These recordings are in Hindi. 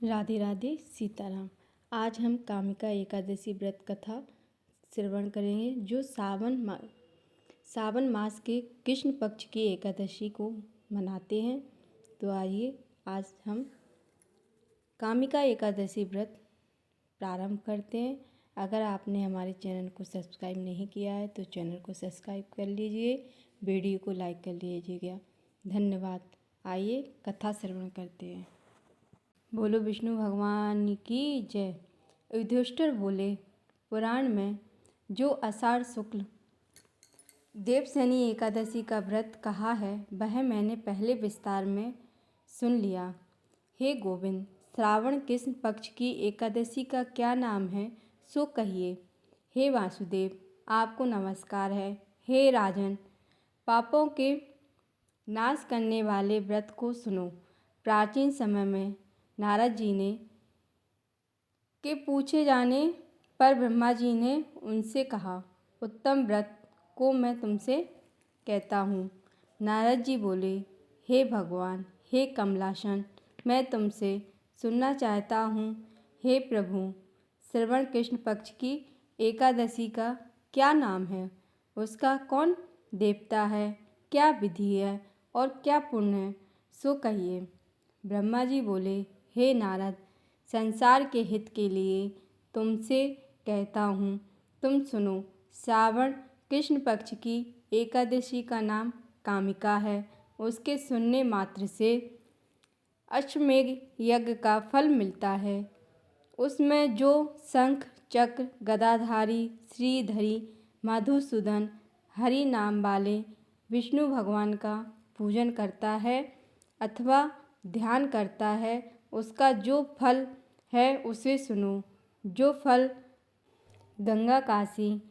राधे राधे सीताराम। आज हम कामिका एकादशी व्रत कथा श्रवण करेंगे जो सावन मास के कृष्ण पक्ष की एकादशी को मनाते हैं। तो आइए आज हम कामिका एकादशी व्रत प्रारंभ करते हैं। अगर आपने हमारे चैनल को सब्सक्राइब नहीं किया है तो चैनल को सब्सक्राइब कर लीजिए, वीडियो को लाइक कर लीजिएगा। धन्यवाद। आइए कथा श्रवण करते हैं। बोलो विष्णु भगवान की जय। युधिष्ठिर बोले, पुराण में जो आषाढ़ शुक्ल देवशयनी एकादशी का व्रत कहा है वह मैंने पहले विस्तार में सुन लिया। हे गोविंद, श्रावण कृष्ण पक्ष की एकादशी का क्या नाम है सो कहिए। हे वासुदेव, आपको नमस्कार है। हे राजन, पापों के नाश करने वाले व्रत को सुनो। प्राचीन समय में नारद जी ने के पूछे जाने पर ब्रह्मा जी ने उनसे कहा, उत्तम व्रत को मैं तुमसे कहता हूँ। नारद जी बोले, हे भगवान, हे कमलासन, मैं तुमसे सुनना चाहता हूँ। हे प्रभु, श्रवण कृष्ण पक्ष की एकादशी का क्या नाम है, उसका कौन देवता है, क्या विधि है और क्या पुण्य है सो कहिए। ब्रह्मा जी बोले, हे नारद, संसार के हित के लिए तुमसे कहता हूँ, तुम सुनो। श्रावण कृष्ण पक्ष की एकादशी का नाम कामिका है। उसके सुनने मात्र से अश्वमेध यज्ञ का फल मिलता है। उसमें जो शंख चक्र गदाधारी श्रीधरी मधुसूदन हरि नाम वाले विष्णु भगवान का पूजन करता है अथवा ध्यान करता है, उसका जो फल है उसे सुनो। जो फल गंगा, काशी,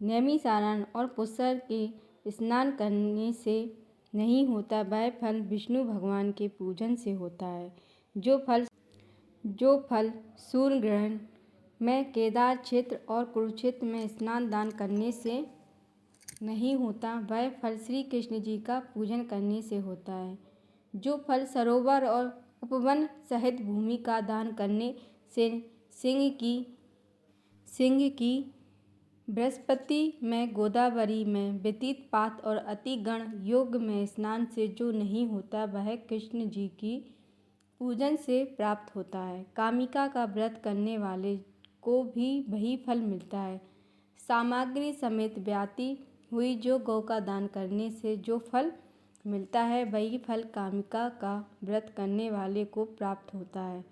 नैमिषारण्य और पुष्कर के स्नान करने से नहीं होता, वह फल विष्णु भगवान के पूजन से होता है। जो फल सूर्य ग्रहण में केदार क्षेत्र और कुरुक्षेत्र में स्नान दान करने से नहीं होता, वह फल श्री कृष्ण जी का पूजन करने से होता है। जो फल सरोवर और उपवन सहित भूमि का दान करने से सिंह की बृहस्पति में गोदावरी में व्यतीत पात और अतिगण योग में स्नान से जो नहीं होता, वह कृष्ण जी की पूजन से प्राप्त होता है। कामिका का व्रत करने वाले को भी वही फल मिलता है। सामग्री समेत व्याति हुई जो गौ का दान करने से जो फल मिलता है, वही फल कामिका का व्रत करने वाले को प्राप्त होता है।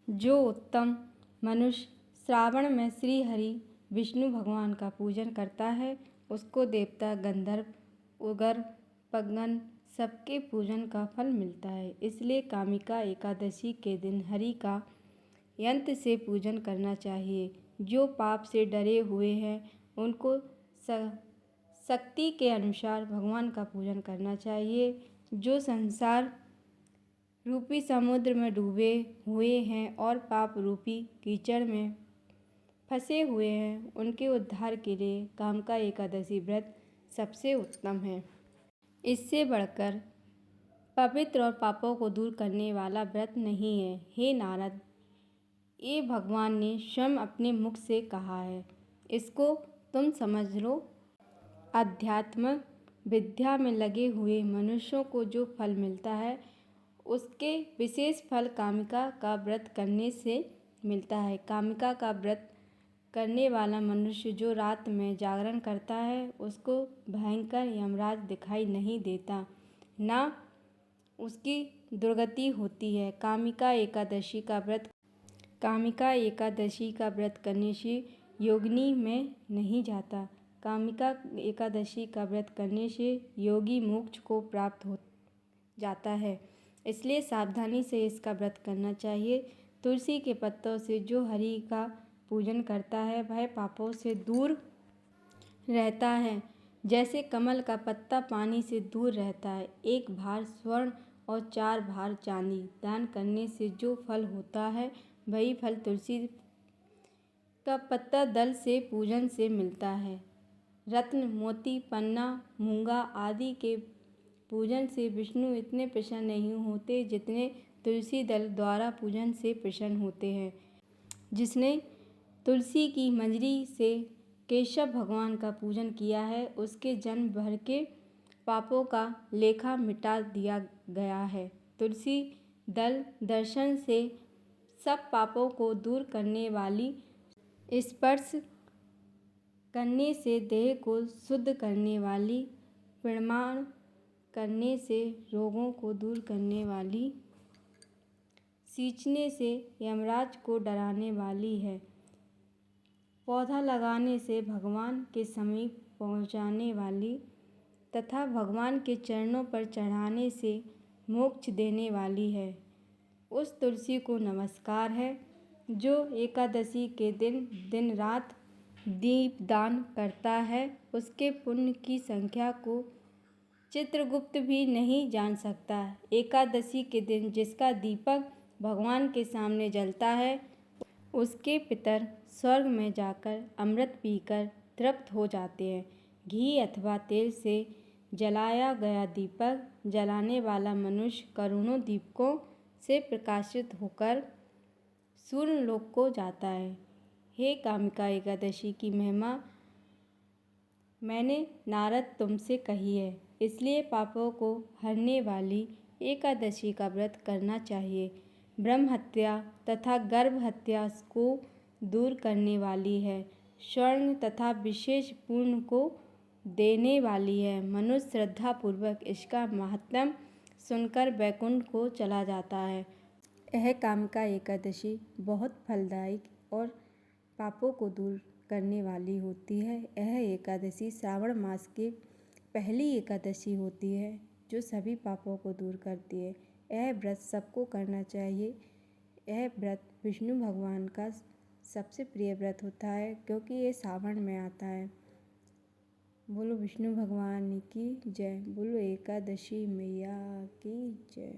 जो उत्तम मनुष्य श्रावण में श्री हरि विष्णु भगवान का पूजन करता है, उसको देवता गंधर्व उगर पगन सबके पूजन का फल मिलता है। इसलिए कामिका एकादशी के दिन हरि का यंत्र से पूजन करना चाहिए। जो पाप से डरे हुए हैं उनको शक्ति के अनुसार भगवान का पूजन करना चाहिए। जो संसार रूपी समुद्र में डूबे हुए हैं और पाप रूपी कीचड़ में फंसे हुए हैं, उनके उद्धार के लिए कामिका एकादशी व्रत सबसे उत्तम है। इससे बढ़कर पवित्र और पापों को दूर करने वाला व्रत नहीं है। हे नारद, ये भगवान ने स्वयं अपने मुख से कहा है, इसको तुम समझ लो। अध्यात्म विद्या में लगे हुए मनुष्यों को जो फल मिलता है, उसके विशेष फल कामिका का व्रत करने से मिलता है। कामिका का व्रत करने वाला मनुष्य जो रात में जागरण करता है, उसको भयंकर यमराज दिखाई नहीं देता, ना उसकी दुर्गति होती है। कामिका एकादशी का व्रत करने से योगिनी में नहीं जाता। कामिका एकादशी का व्रत करने से योगी मोक्ष को प्राप्त हो जाता है। इसलिए सावधानी से इसका व्रत करना चाहिए। तुलसी के पत्तों से जो हरि का पूजन करता है, वह पापों से दूर रहता है, जैसे कमल का पत्ता पानी से दूर रहता है। एक भार स्वर्ण और 4 भार चांदी दान करने से जो फल होता है, वही फल तुलसी का पत्ता दल से पूजन से मिलता है। रत्न, मोती, पन्ना, मूंगा आदि के पूजन से विष्णु इतने प्रसन्न नहीं होते जितने तुलसी दल द्वारा पूजन से प्रसन्न होते हैं। जिसने तुलसी की मंजरी से केशव भगवान का पूजन किया है, उसके जन्म भर के पापों का लेखा मिटा दिया गया है। तुलसी दल दर्शन से सब पापों को दूर करने वाली, स्पर्श करने से देह को शुद्ध करने वाली, प्रणाम करने से रोगों को दूर करने वाली, सींचने से यमराज को डराने वाली है। पौधा लगाने से भगवान के समीप पहुंचाने वाली तथा भगवान के चरणों पर चढ़ाने से मोक्ष देने वाली है। उस तुलसी को नमस्कार है जो एकादशी के दिन दिन रात दीपदान करता है। उसके पुण्य की संख्या को चित्रगुप्त भी नहीं जान सकता। एकादशी के दिन जिसका दीपक भगवान के सामने जलता है, उसके पितर स्वर्ग में जाकर अमृत पीकर तृप्त हो जाते हैं। घी अथवा तेल से जलाया गया दीपक जलाने वाला मनुष्य करोड़ों दीपकों से प्रकाशित होकर सूर्य लोक को जाता है। हे कामिका एकादशी की महिमा मैंने नारद तुमसे कही है, इसलिए पापों को हरने वाली एकादशी का व्रत करना चाहिए। ब्रह्म हत्या तथा गर्भ हत्या को दूर करने वाली है, स्वर्ण तथा विशेष पुण्य को देने वाली है। मनुष्य श्रद्धापूर्वक इसका महात्म्य सुनकर वैकुंठ को चला जाता है। यह कामिका एकादशी बहुत फलदायक और पापों को दूर करने वाली होती है। यह एकादशी श्रावण मास की पहली एकादशी होती है जो सभी पापों को दूर करती है। यह व्रत सबको करना चाहिए। यह व्रत विष्णु भगवान का सबसे प्रिय व्रत होता है क्योंकि ये सावन में आता है। बोलो विष्णु भगवान की जय, बोलो एकादशी मैया की जय।